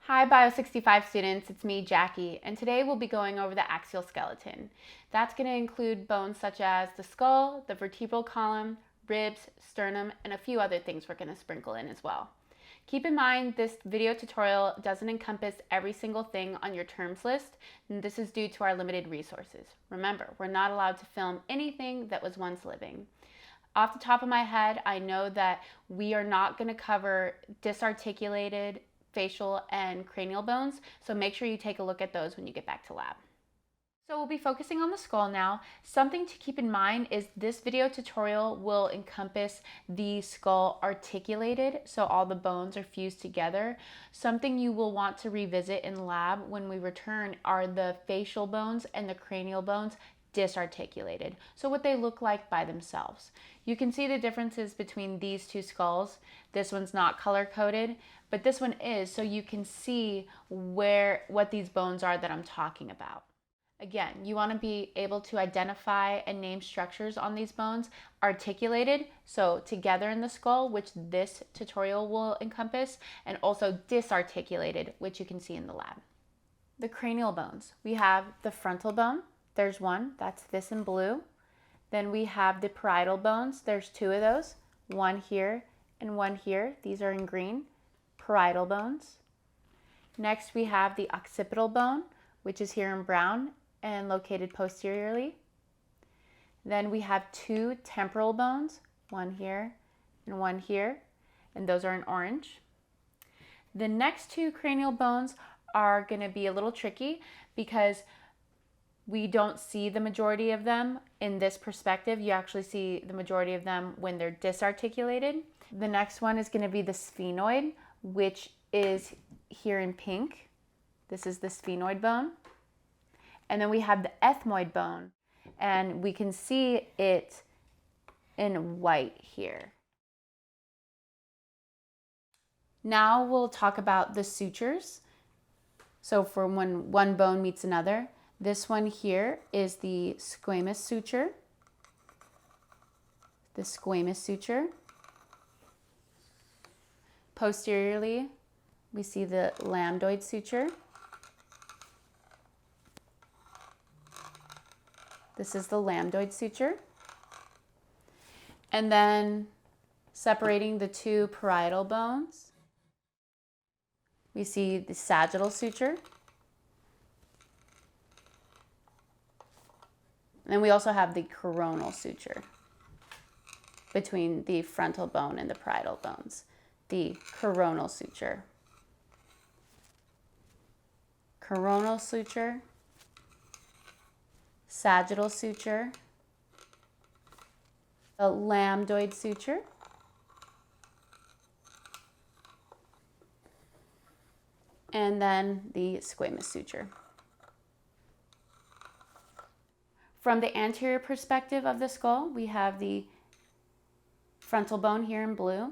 Hi Bio65 students, it's me Jackie, and today we'll be going over the axial skeleton. That's going to include bones such as the skull, the vertebral column, ribs, sternum, and a few other things we're going to sprinkle in as well. Keep in mind this video tutorial doesn't encompass every single thing on your terms list, and this is due to our limited resources. Remember, we're not allowed to film anything that was once living. Off the top of my head, I know that we are not going to cover disarticulated facial and cranial bones, so make sure you take a look at those when you get back to lab. So we'll be focusing on the skull now. Something to keep in mind is this video tutorial will encompass the skull articulated, so all the bones are fused together. Something you will want to revisit in lab when we return are the facial bones and the cranial bones disarticulated, so what they look like by themselves. You can see the differences between these two skulls. This one's not color-coded, but this one is, so you can see what these bones are that I'm talking about. Again, you want to be able to identify and name structures on these bones. Articulated, so together in the skull, which this tutorial will encompass, and also disarticulated, which you can see in the lab. The cranial bones. We have the frontal bone. There's one, that's this in blue. Then we have the parietal bones. There's two of those, one here and one here. These are in green, parietal bones. Next we have the occipital bone, which is here in brown and located posteriorly. Then we have two temporal bones, one here, and those are in orange. The next two cranial bones are going to be a little tricky because we don't see the majority of them in this perspective. You actually see the majority of them when they're disarticulated. The next one is going to be the sphenoid, which is here in pink. This is the sphenoid bone. And then we have the ethmoid bone, and we can see it in white here. Now we'll talk about the sutures. So for when one bone meets another, this one here is the squamous suture. The squamous suture. Posteriorly, we see the lambdoid suture. This is the lambdoid suture. And then separating the two parietal bones, we see the sagittal suture. And then we also have the coronal suture between the frontal bone and the parietal bones, the coronal suture. Coronal suture, sagittal suture, the lambdoid suture, and then the squamous suture. From the anterior perspective of the skull, we have the frontal bone here in blue.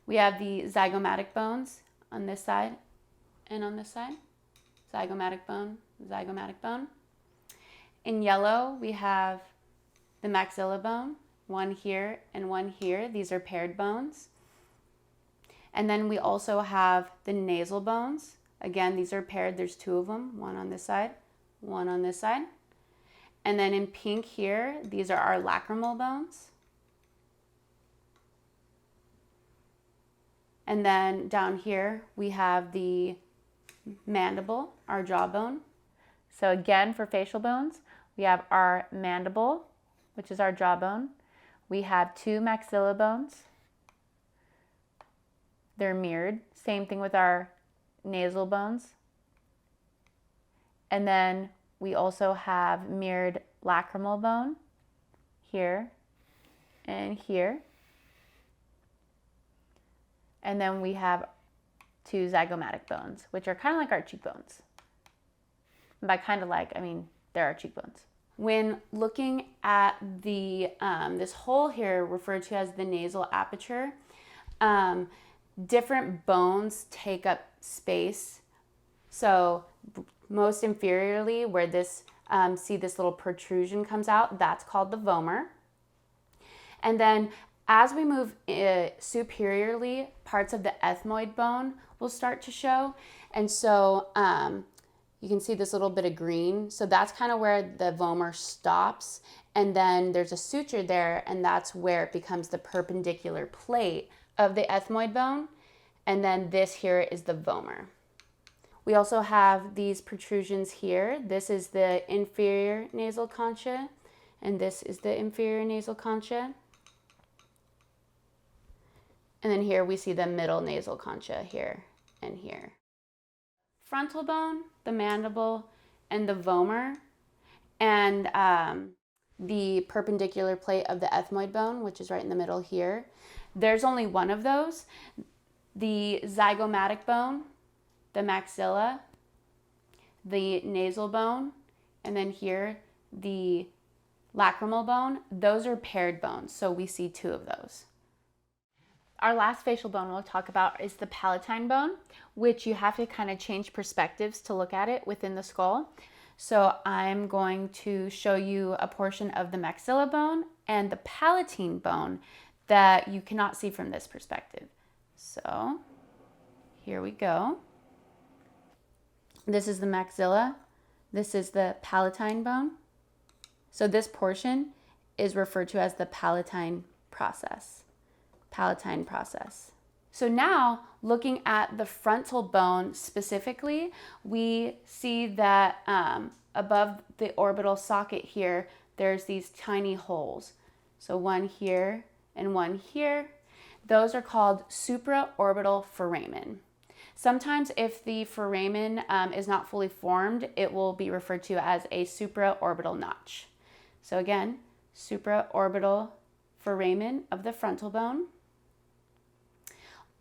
We have the zygomatic bones on this side and on this side. Zygomatic bone, zygomatic bone. In yellow, we have the maxilla bone, one here and one here. These are paired bones. And then we also have the nasal bones. Again, these are paired. There's two of them, one on this side, one on this side. And then in pink here, these are our lacrimal bones. And then down here, we have the mandible, our jawbone. So again, for facial bones, we have our mandible, which is our jawbone. We have two maxilla bones. They're mirrored. Same thing with our nasal bones. And then we also have mirrored lacrimal bone here and here. And then we have two zygomatic bones, which are kind of like our cheekbones. And by kind of like, I mean, they're our cheekbones. When looking at the this hole here referred to as the nasal aperture, different bones take up space. So most inferiorly, where this see this little protrusion comes out, that's called the vomer. And then as we move superiorly, parts of the ethmoid bone will start to show. And so you can see this little bit of green. So that's kind of where the vomer stops. And then there's a suture there, and that's where it becomes the perpendicular plate of the ethmoid bone. And then this here is the vomer. We also have these protrusions here. This is the inferior nasal concha, and this is the inferior nasal concha. And then here we see the middle nasal concha here and here. Frontal bone, the mandible, and the vomer, and the perpendicular plate of the ethmoid bone, which is right in the middle here. There's only one of those. The zygomatic bone, the maxilla, the nasal bone, and then here the lacrimal bone. Those are paired bones, so we see two of those. Our last facial bone we'll talk about is the palatine bone, which you have to kind of change perspectives to look at it within the skull. So I'm going to show you a portion of the maxilla bone and the palatine bone that you cannot see from this perspective. So here we go. This is the maxilla. This is the palatine bone. So this portion is referred to as the palatine process. Palatine process. So now, looking at the frontal bone specifically, we see that above the orbital socket here, there's these tiny holes. So one here and one here. Those are called supraorbital foramen. Sometimes if the foramen is not fully formed, it will be referred to as a supraorbital notch. So again, supraorbital foramen of the frontal bone.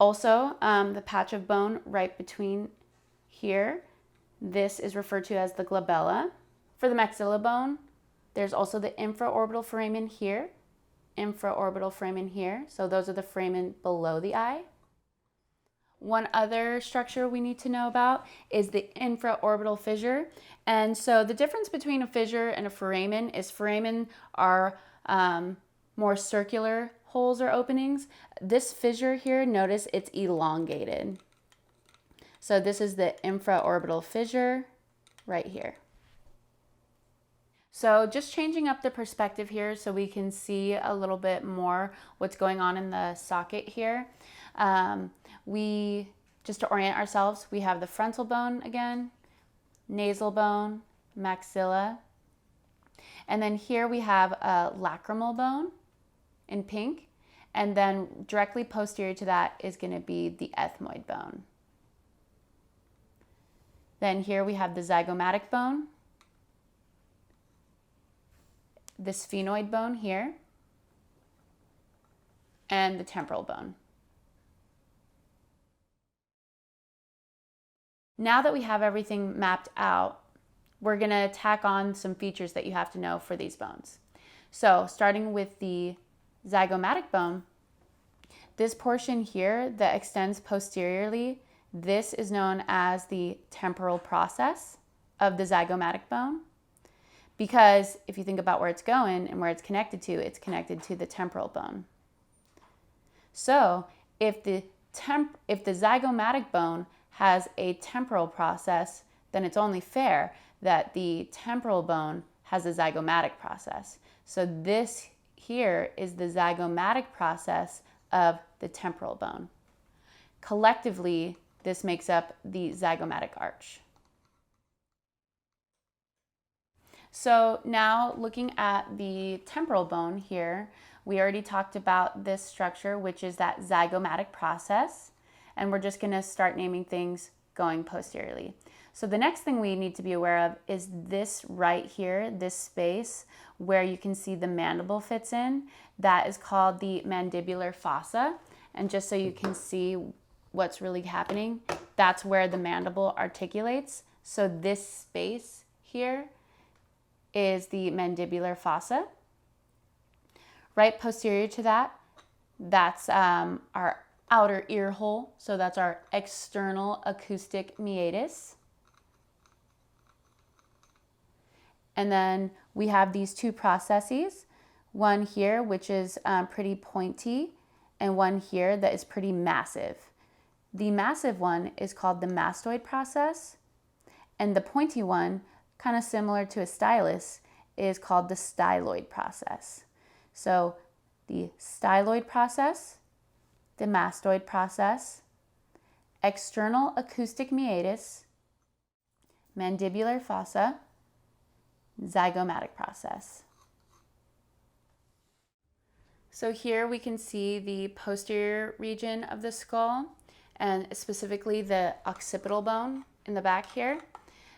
Also, the patch of bone right between here, this is referred to as the glabella. For the maxilla bone, there's also the infraorbital foramen here, infraorbital foramen here. So those are the foramen below the eye. One other structure we need to know about is the infraorbital fissure. And so the difference between a fissure and a foramen is foramen are more circular holes or openings. This fissure here, notice it's elongated. So this is the infraorbital fissure right here. So just changing up the perspective here so we can see a little bit more what's going on in the socket here. Just to orient ourselves, we have the frontal bone again, nasal bone, maxilla, and then here we have a lacrimal bone in pink, and then directly posterior to that is going to be the ethmoid bone. Then here we have the zygomatic bone, the sphenoid bone here, and the temporal bone. Now that we have everything mapped out, we're going to tack on some features that you have to know for these bones. So starting with the zygomatic bone, this portion here that extends posteriorly, this is known as the temporal process of the zygomatic bone, because if you think about where it's going and where it's connected to the temporal bone. So if the zygomatic bone has a temporal process, then it's only fair that the temporal bone has a zygomatic process. So this here is the zygomatic process of the temporal bone. Collectively, this makes up the zygomatic arch. So now looking at the temporal bone here, we already talked about this structure, which is that zygomatic process. And we're just going to start naming things going posteriorly. So the next thing we need to be aware of is this right here, this space where you can see the mandible fits in. That is called the mandibular fossa. And just so you can see what's really happening, that's where the mandible articulates. So this space here is the mandibular fossa. Right posterior to that, that's our outer ear hole, so that's our external acoustic meatus. And then we have these two processes, one here which is pretty pointy, and one here that is pretty massive. The massive one is called the mastoid process, and the pointy one, kind of similar to a stylus, is called the styloid process. So the styloid process, the mastoid process, external acoustic meatus, mandibular fossa, zygomatic process. So here we can see the posterior region of the skull, and specifically the occipital bone in the back here.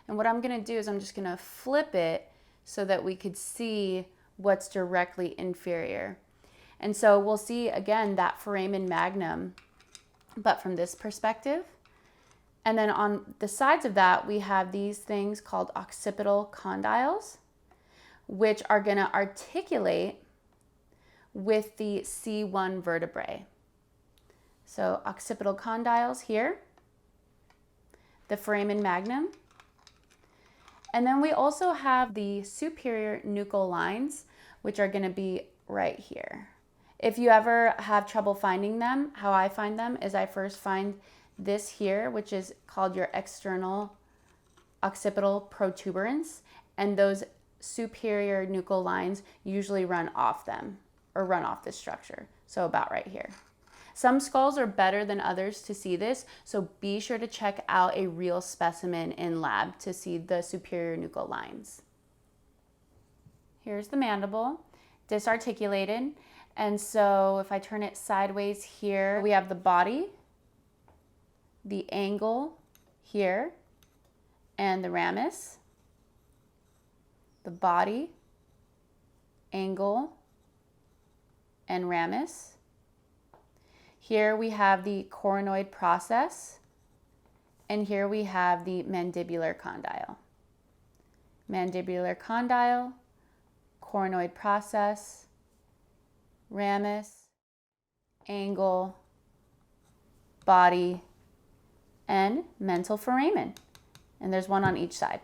And what I'm gonna do is I'm just gonna flip it so that we could see what's directly inferior. And so we'll see again that foramen magnum, but from this perspective. And then on the sides of that, we have these things called occipital condyles, which are gonna articulate with the C1 vertebrae. So occipital condyles here, the foramen magnum, and then we also have the superior nuchal lines, which are going to be right here. If you ever have trouble finding them, how I find them is I first find this here, which is called your external occipital protuberance, and those superior nuchal lines usually run off them or run off this structure. So about right here. Some skulls are better than others to see this, so be sure to check out a real specimen in lab to see the superior nuchal lines. Here's the mandible, disarticulated. And so if I turn it sideways here, we have the body, the angle here, and the ramus. The body, angle, and ramus. Here we have the coronoid process, and here we have the mandibular condyle. Mandibular condyle, coronoid process, ramus, angle, body, and mental foramen. And there's one on each side.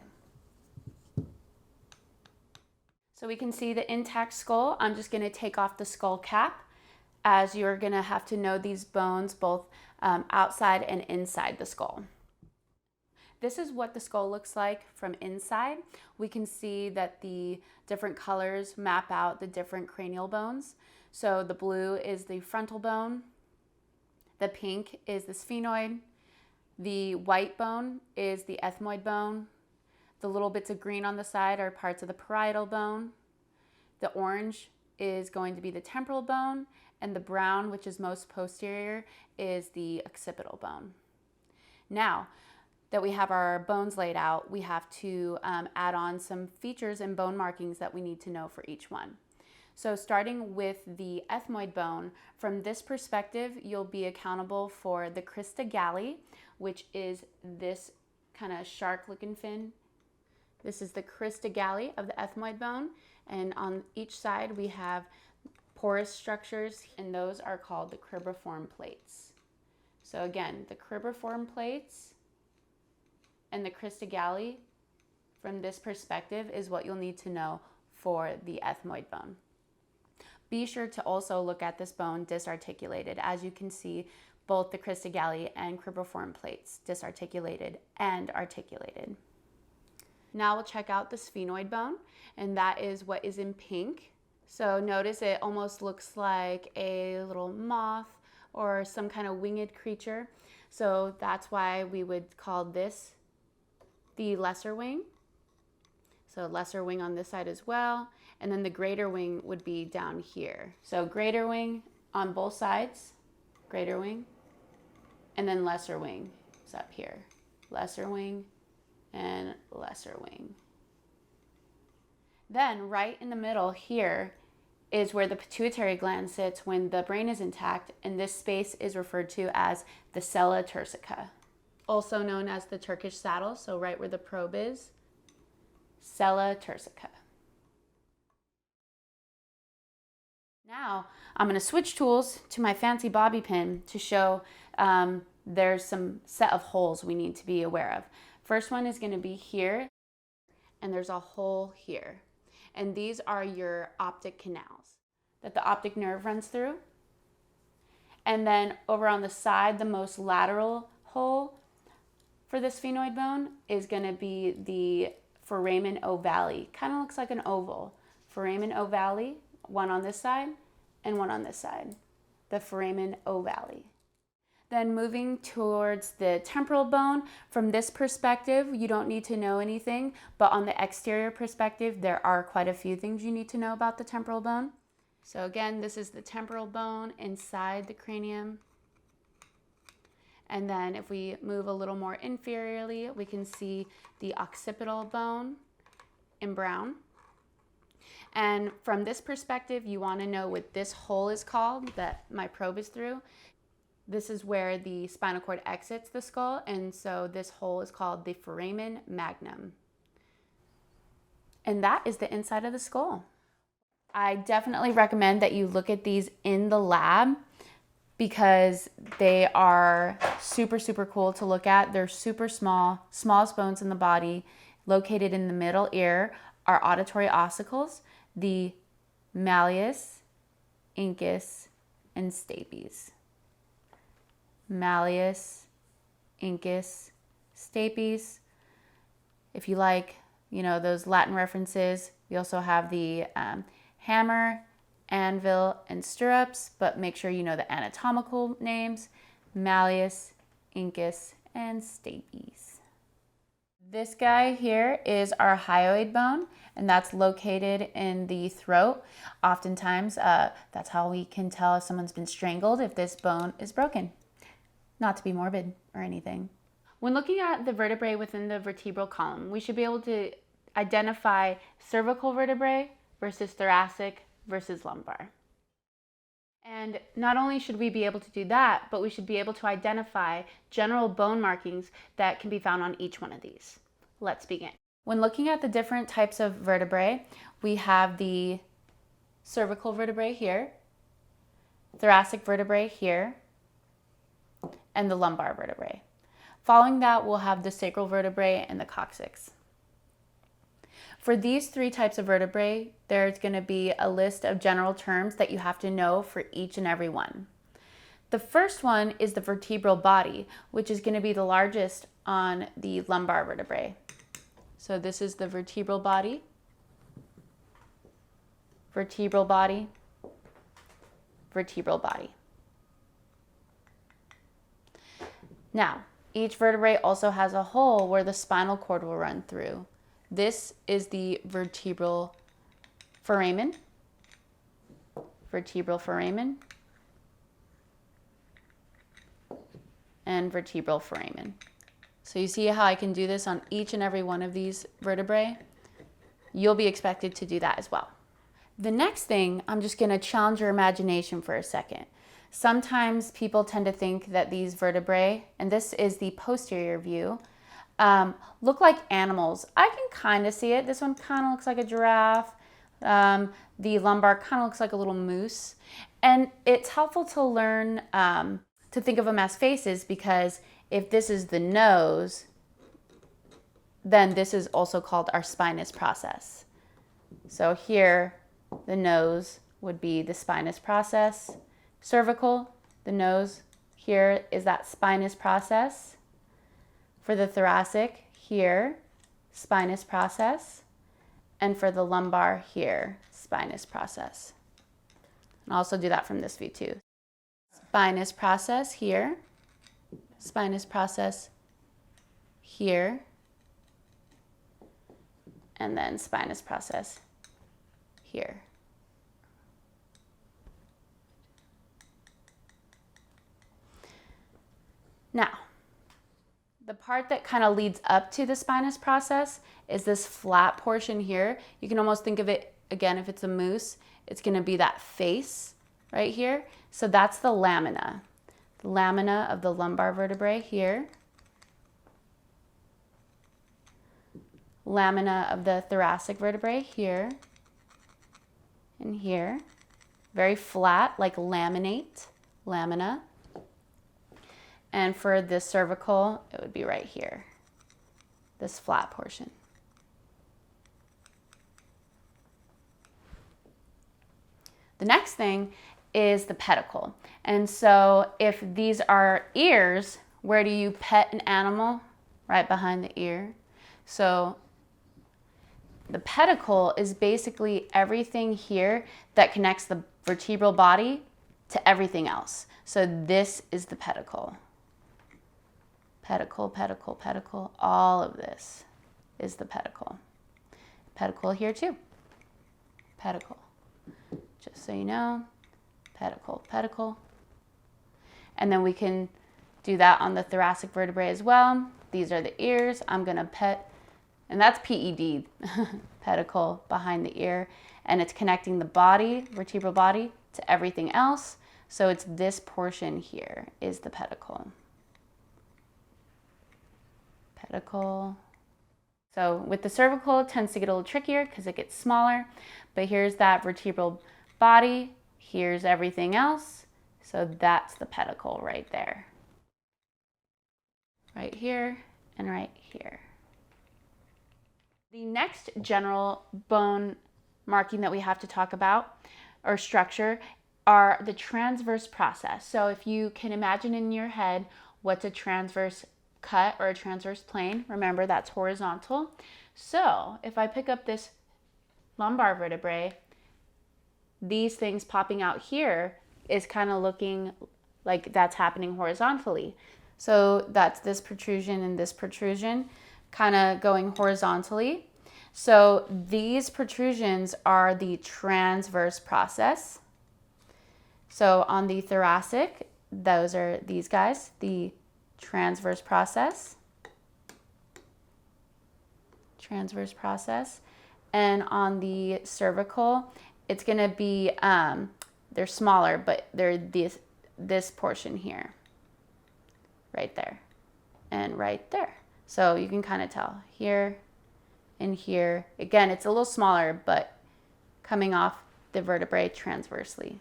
So we can see the intact skull. I'm just going to take off the skull cap, as you're going to have to know these bones both outside and inside the skull. This is what the skull looks like from inside. We can see that the different colors map out the different cranial bones. So the blue is the frontal bone, the pink is the sphenoid, the white bone is the ethmoid bone, the little bits of green on the side are parts of the parietal bone, the orange is going to be the temporal bone, and the brown, which is most posterior, is the occipital bone. Now that we have our bones laid out, we have to add on some features and bone markings that we need to know for each one. So starting with the ethmoid bone, from this perspective, you'll be accountable for the crista galli, which is this kind of shark-looking fin. This is the crista galli of the ethmoid bone, and on each side we have porous structures, and those are called the cribriform plates. So again, the cribriform plates and the crista galli from this perspective is what you'll need to know for the ethmoid bone. Be sure to also look at this bone disarticulated. As you can see, both the crista galli and cribriform plates disarticulated and articulated. Now we'll check out the sphenoid bone, and that is what is in pink. So notice it almost looks like a little moth or some kind of winged creature. So that's why we would call this the lesser wing. So lesser wing on this side as well. And then the greater wing would be down here. So greater wing on both sides, greater wing, and then lesser wing is up here. Lesser wing and lesser wing. Then right in the middle here is where the pituitary gland sits when the brain is intact, and this space is referred to as the sella turcica, also known as the Turkish saddle, so right where the probe is, sella turcica. Now I'm going to switch tools to my fancy bobby pin to show there's some set of holes we need to be aware of. First one is going to be here, and there's a hole here. And these are your optic canals that the optic nerve runs through. And then over on the side, the most lateral hole for the sphenoid bone is going to be the foramen ovale. Kind of looks like an oval. Foramen ovale, one on this side and one on this side. The foramen ovale. Then moving towards the temporal bone, from this perspective, you don't need to know anything, but on the exterior perspective, there are quite a few things you need to know about the temporal bone. So again, this is the temporal bone inside the cranium. And then if we move a little more inferiorly, we can see the occipital bone in brown. And from this perspective, you want to know what this hole is called that my probe is through. This is where the spinal cord exits the skull, and so this hole is called the foramen magnum. And that is the inside of the skull. I definitely recommend that you look at these in the lab because they are super, super cool to look at. They're super small, smallest bones in the body. Located in the middle ear are auditory ossicles, the malleus, incus, and stapes. Malleus, incus, stapes. If you like, those Latin references, we also have the hammer, anvil, and stirrups, but make sure you know the anatomical names: malleus, incus, and stapes. This guy here is our hyoid bone, and that's located in the throat. Oftentimes, that's how we can tell if someone's been strangled, if this bone is broken. Not to be morbid or anything. When looking at the vertebrae within the vertebral column, we should be able to identify cervical vertebrae versus thoracic versus lumbar. And not only should we be able to do that, but we should be able to identify general bone markings that can be found on each one of these. Let's begin. When looking at the different types of vertebrae, we have the cervical vertebrae here, thoracic vertebrae here, and the lumbar vertebrae. Following that, we'll have the sacral vertebrae and the coccyx. For these three types of vertebrae, there's going to be a list of general terms that you have to know for each and every one. The first one is the vertebral body, which is going to be the largest on the lumbar vertebrae. So this is the vertebral body, vertebral body, vertebral body. Now, each vertebrae also has a hole where the spinal cord will run through. This is the vertebral foramen, vertebral foramen, and vertebral foramen. So you see how I can do this on each and every one of these vertebrae? You'll be expected to do that as well. The next thing, I'm just going to challenge your imagination for a second. Sometimes people tend to think that these vertebrae, and this is the posterior view, look like animals. I can kind of see it. This one kind of looks like a giraffe. The lumbar kind of looks like a little moose. And it's helpful to learn to think of them as faces, because if this is the nose, then this is also called our spinous process. So here, the nose would be the spinous process. Cervical, the nose, here is that spinous process. For the thoracic, here, spinous process. And for the lumbar, here, spinous process. And I'll also do that from this view too. Spinous process here, spinous process here, and then spinous process here. Now, the part that kind of leads up to the spinous process is this flat portion here. You can almost think of it, again, if it's a moose, it's going to be that face right here. So that's the lamina. The lamina of the lumbar vertebrae here. Lamina of the thoracic vertebrae here and here. Very flat, like laminate, lamina. And for the cervical, it would be right here, this flat portion. The next thing is the pedicle. And so if these are ears, where do you pet an animal? Right behind the ear. So the pedicle is basically everything here that connects the vertebral body to everything else. So this is the pedicle. Pedicle, pedicle, pedicle, all of this is the pedicle. Pedicle here too. Pedicle. Just so you know, pedicle, pedicle. And then we can do that on the thoracic vertebrae as well. These are the ears. I'm gonna pet, and that's PED, pedicle behind the ear, and it's connecting the body, vertebral body, to everything else. So it's this portion here is the pedicle. Pedicle. So with the cervical, it tends to get a little trickier because it gets smaller, but here's that vertebral body, here's everything else. So that's the pedicle right there. Right here and right here. The next general bone marking that we have to talk about, or structure, are the transverse process. So if you can imagine in your head what's a transverse cut or a transverse plane, remember that's horizontal. So if I pick up this lumbar vertebrae, these things popping out here is kind of looking like that's happening horizontally. So that's this protrusion and this protrusion kind of going horizontally. So these protrusions are the transverse process. So on the thoracic, those are these guys, the transverse process. Transverse process. And on the cervical, it's going to be, they're smaller, but they're this portion here. Right there and right there. So you can kind of tell here and here. Again, it's a little smaller, but coming off the vertebrae transversely.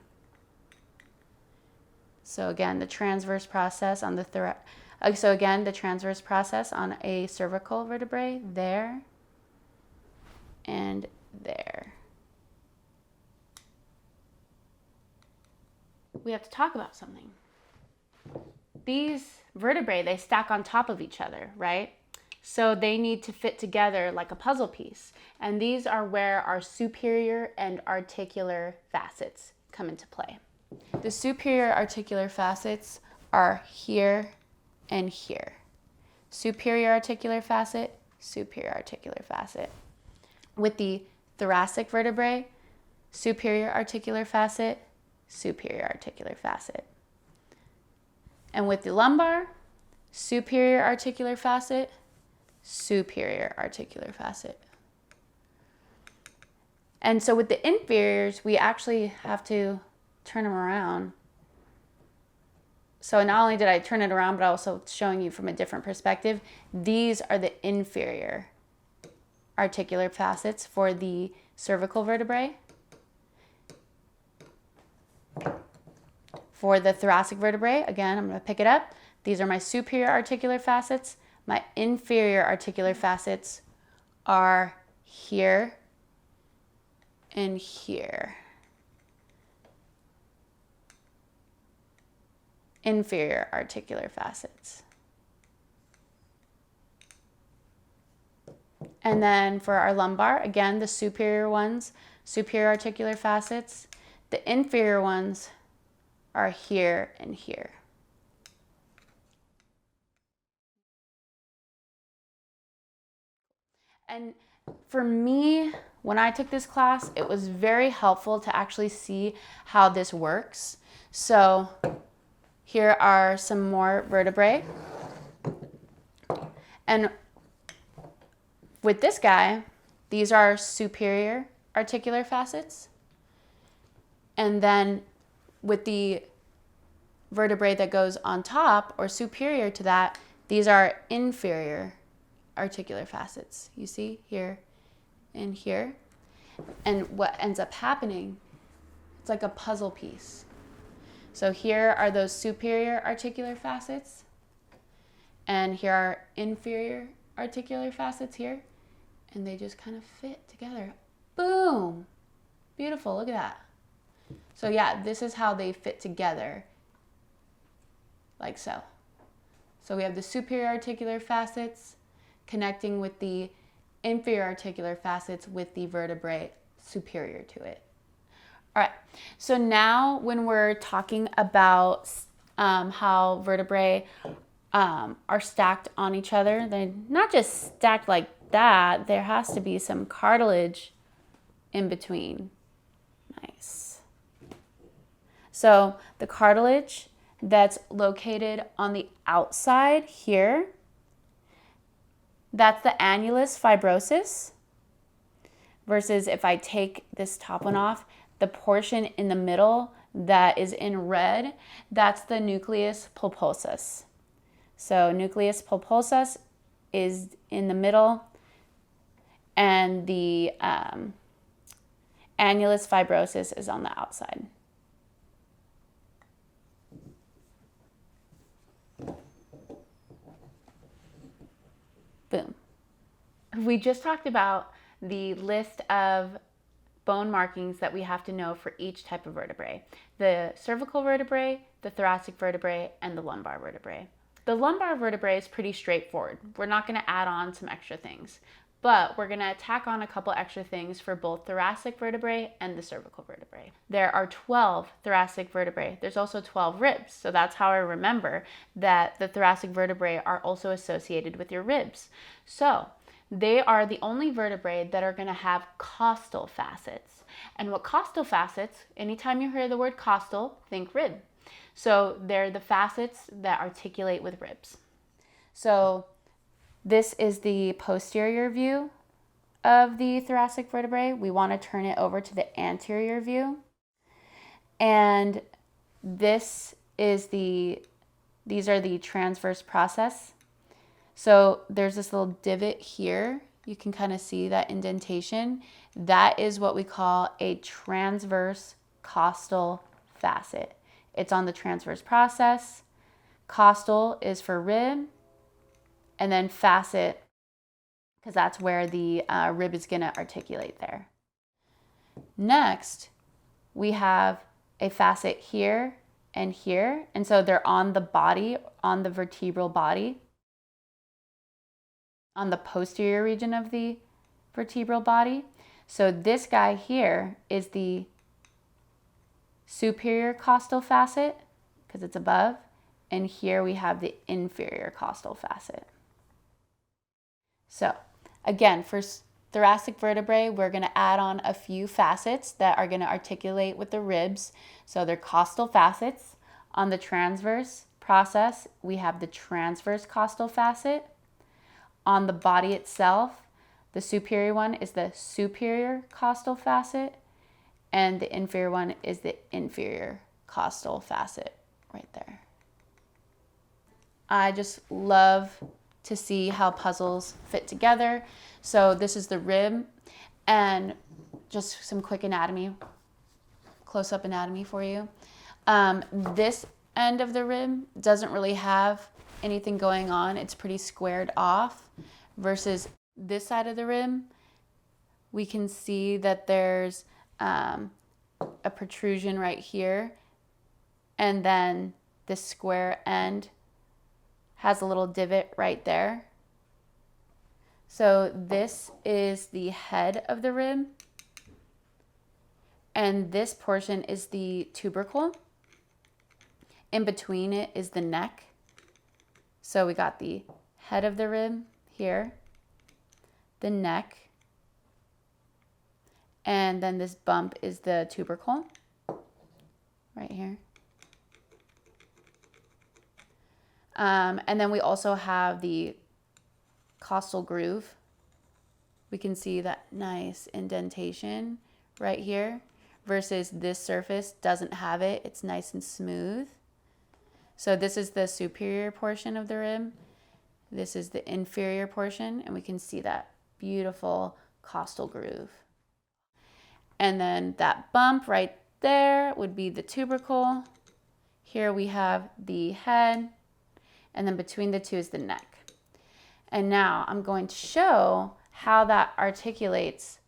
So again, the transverse process on the the transverse process on a cervical vertebrae there and there. We have to talk about something. These vertebrae, they stack on top of each other, right? So they need to fit together like a puzzle piece. And these are where our superior and articular facets come into play. The superior articular facets are here and here. Superior articular facet, superior articular facet. With the thoracic vertebrae, superior articular facet, superior articular facet. And with the lumbar, superior articular facet, superior articular facet. And so with the inferiors, we actually have to turn them around. So not only did I turn it around, but also showing you from a different perspective. These are the inferior articular facets for the cervical vertebrae. For the thoracic vertebrae, again, I'm going to pick it up. These are my superior articular facets. My inferior articular facets are here and here. Inferior articular facets. And then for our lumbar, again, the superior ones, superior articular facets. The inferior ones are here and here. And for me, when I took this class, it was very helpful to actually see how this works. So here are some more vertebrae. And with this guy, these are superior articular facets. And then with the vertebrae that goes on top or superior to that, these are inferior articular facets. You see here and here. And what ends up happening, it's like a puzzle piece. So here are those superior articular facets, and here are inferior articular facets here, and they just kind of fit together. Boom! Beautiful, look at that. So yeah, this is how they fit together, like so. So we have the superior articular facets connecting with the inferior articular facets with the vertebrae superior to it. All right, so now when we're talking about how vertebrae are stacked on each other, they're not just stacked like that, there has to be some cartilage in between. Nice. So the cartilage that's located on the outside here, that's the annulus fibrosus, versus if I take this top one off, the portion in the middle that is in red, that's the nucleus pulposus. So nucleus pulposus is in the middle, and the annulus fibrosus is on the outside. Boom. We just talked about the list of bone markings that we have to know for each type of vertebrae. The cervical vertebrae, the thoracic vertebrae, and the lumbar vertebrae. The lumbar vertebrae is pretty straightforward. We're not going to add on some extra things, but we're going to tack on a couple extra things for both thoracic vertebrae and the cervical vertebrae. There are 12 thoracic vertebrae. There's also 12 ribs, so that's how I remember that the thoracic vertebrae are also associated with your ribs. So they are the only vertebrae that are going to have costal facets. And what costal facets, anytime you hear the word costal, think rib. So they're the facets that articulate with ribs. So this is the posterior view of the thoracic vertebrae. We want to turn it over to the anterior view. And these are the transverse process. So there's this little divot here. You can kind of see that indentation. That is what we call a transverse costal facet. It's on the transverse process. Costal is for rib, and then facet, because that's where the rib is going to articulate there. Next, we have a facet here and here, and so they're on the body, on the vertebral body, on the posterior region of the vertebral body. So this guy here is the superior costal facet, because it's above, and here we have the inferior costal facet. So again, for thoracic vertebrae, we're going to add on a few facets that are going to articulate with the ribs. So they're costal facets. On the transverse process, we have the transverse costal facet. On the body itself, the superior one is the superior costal facet, and the inferior one is the inferior costal facet right there. I just love to see how puzzles fit together. So this is the rib, and just some quick anatomy, close-up anatomy for you. This end of the rib doesn't really have anything going on. It's pretty squared off, versus this side of the rib, we can see that there's a protrusion right here, and then this square end has a little divot right there. So this is the head of the rib, and this portion is the tubercle. In between it is the neck. So we got the head of the rib here, the neck, and then this bump is the tubercle right here. And then we also have the costal groove. We can see that nice indentation right here, versus this surface doesn't have it. It's nice and smooth. So this is the superior portion of the rib. This is the inferior portion, and we can see that beautiful costal groove. And then that bump right there would be the tubercle. Here we have the head, and then between the two is the neck. And now I'm going to show how that articulates.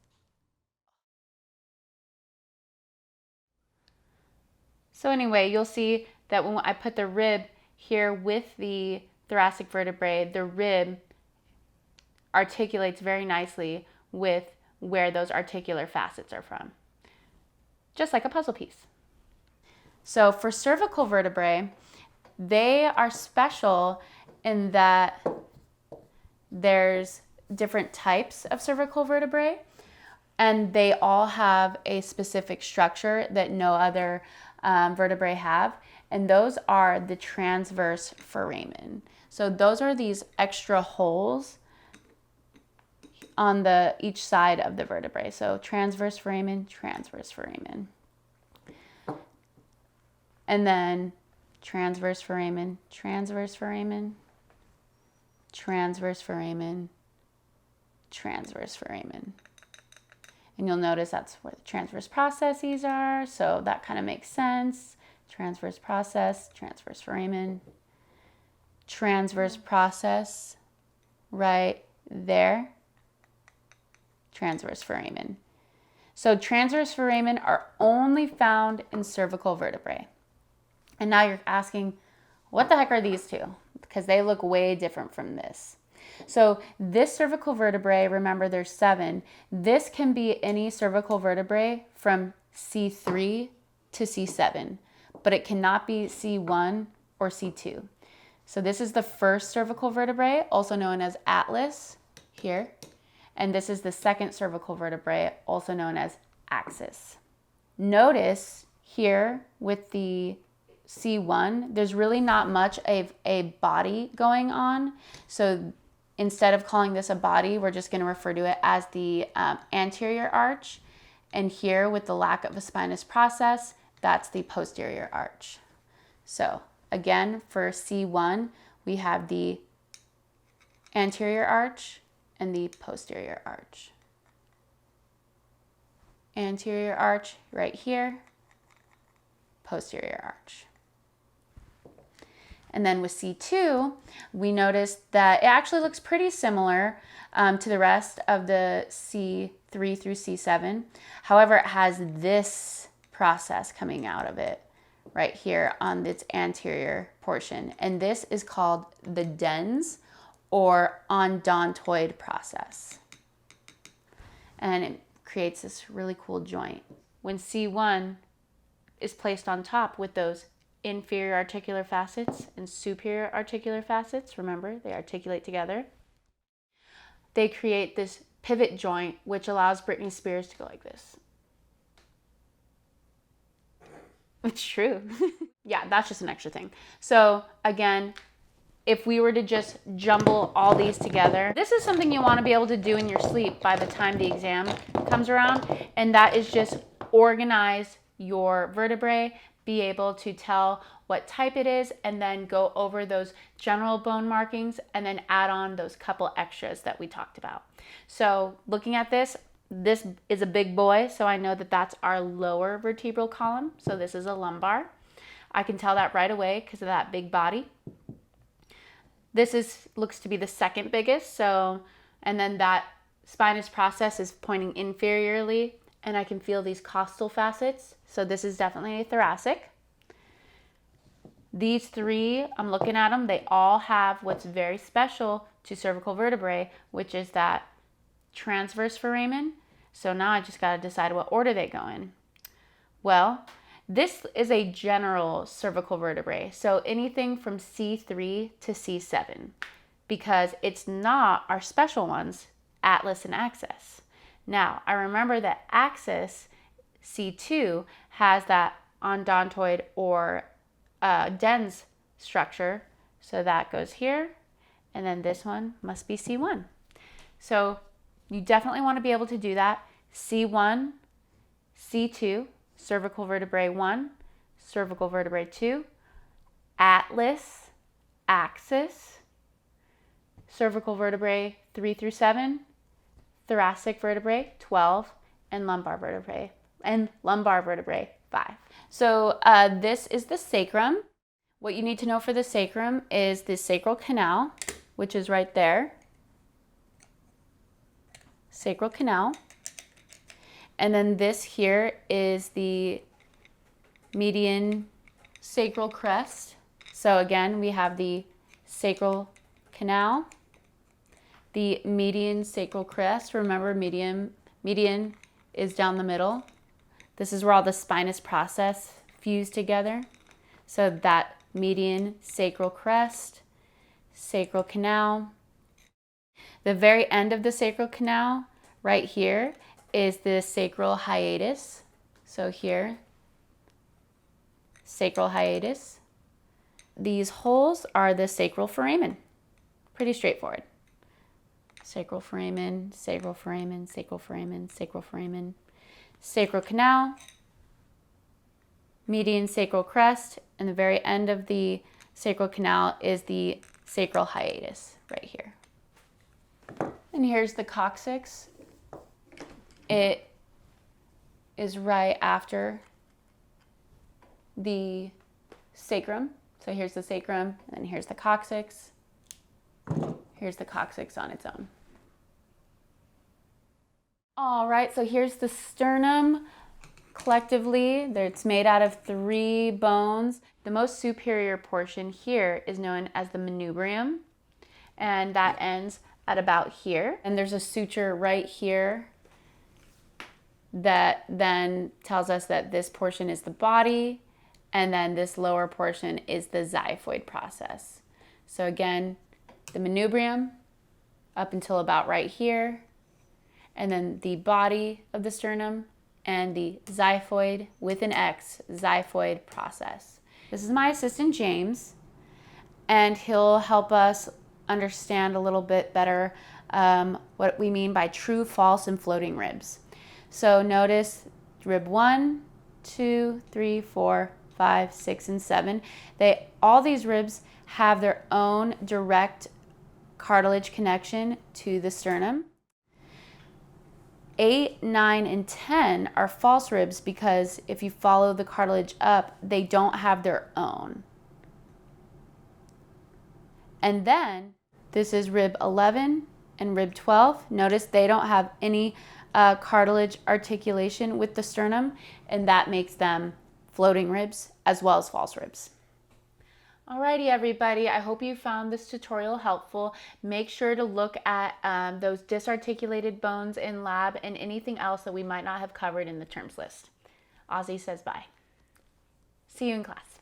So anyway, you'll see that when I put the rib here with the thoracic vertebrae, the rib articulates very nicely with where those articular facets are from, just like a puzzle piece. So for cervical vertebrae, they are special in that there's different types of cervical vertebrae, and they all have a specific structure that no other vertebrae have, and those are the transverse foramen. So those are these extra holes on each side of the vertebrae. So transverse foramen, transverse foramen. And then transverse foramen, transverse foramen, transverse foramen, transverse foramen. And you'll notice that's where the transverse processes are, so that kind of makes sense. Transverse process, transverse foramen, transverse process right there, transverse foramen. So transverse foramen are only found in cervical vertebrae. And now you're asking, what the heck are these two? Because they look way different from this. So this cervical vertebrae, remember there's 7. This can be any cervical vertebrae from C3 to C7, but it cannot be C1 or C2. So this is the first cervical vertebrae, also known as atlas here. And this is the second cervical vertebrae, also known as axis. Notice here with the C1, there's really not much of a body going on. So instead of calling this a body, we're just going to refer to it as the anterior arch. And here with the lack of a spinous process, that's the posterior arch. So again, for C1, we have the anterior arch and the posterior arch. Anterior arch right here, posterior arch. And then with C2, we noticed that it actually looks pretty similar to the rest of the C3 through C7. However, it has this process coming out of it right here on its anterior portion. And this is called the dens or odontoid process. And it creates this really cool joint. When C1 is placed on top with those inferior articular facets and superior articular facets, remember they articulate together, they create this pivot joint which allows Britney Spears to go like this. It's true. Yeah, that's just an extra thing. So again, if we were to just jumble all these together, this is something you want to be able to do in your sleep by the time the exam comes around, and that is just organize your vertebrae, be able to tell what type it is, and then go over those general bone markings and then add on those couple extras that we talked about. So looking at this is a big boy, so I know that that's our lower vertebral column. So this is a lumbar. I can tell that right away because of that big body. This looks to be the second biggest, so, and then that spinous process is pointing inferiorly, and I can feel these costal facets. So this is definitely a thoracic. These 3, I'm looking at them, they all have what's very special to cervical vertebrae, which is that transverse foramen. So now I just got to decide what order they go in. Well, this is a general cervical vertebrae, so anything from C3 to C7, because it's not our special ones, atlas and axis. Now, I remember that axis, C2, has that odontoid or dens structure, so that goes here, and then this one must be C1. So you definitely want to be able to do that. C1, C2, cervical vertebrae 1, cervical vertebrae 2, atlas, axis, cervical vertebrae 3 through 7, thoracic vertebrae 12, and lumbar vertebrae 5. So this is the sacrum. What you need to know for the sacrum is the sacral canal, which is right there. Sacral canal. And then this here is the median sacral crest. So again, we have the sacral canal, the median sacral crest. Remember, median is down the middle. This is where all the spinous process fuse together. So that median sacral crest, sacral canal. The very end of the sacral canal, right here, is the sacral hiatus. So here, sacral hiatus. These holes are the sacral foramen. Pretty straightforward. Sacral foramen, sacral foramen, sacral foramen, sacral foramen, sacral canal, median sacral crest, and the very end of the sacral canal is the sacral hiatus right here. And here's the coccyx. It is right after the sacrum. So here's the sacrum, and here's the coccyx. Here's the coccyx on its own. All right, so here's the sternum. Collectively, it's made out of 3 bones. The most superior portion here is known as the manubrium, and that ends at about here. And there's a suture right here that then tells us that this portion is the body, and then this lower portion is the xiphoid process. So again, the manubrium up until about right here, and then the body of the sternum and the xiphoid with an X, xiphoid process. This is my assistant James, and he'll help us understand a little bit better what we mean by true, false, and floating ribs. So notice rib 1, 2, 3, 4, 5, 6, and 7. All these ribs have their own direct cartilage connection to the sternum. 8, 9, and 10 are false ribs because if you follow the cartilage up, they don't have their own. And then this is rib 11 and rib 12. Notice they don't have any cartilage articulation with the sternum, and that makes them floating ribs as well as false ribs. Alrighty, everybody, I hope you found this tutorial helpful. Make sure to look at those disarticulated bones in lab and anything else that we might not have covered in the terms list. Ozzy says bye. See you in class.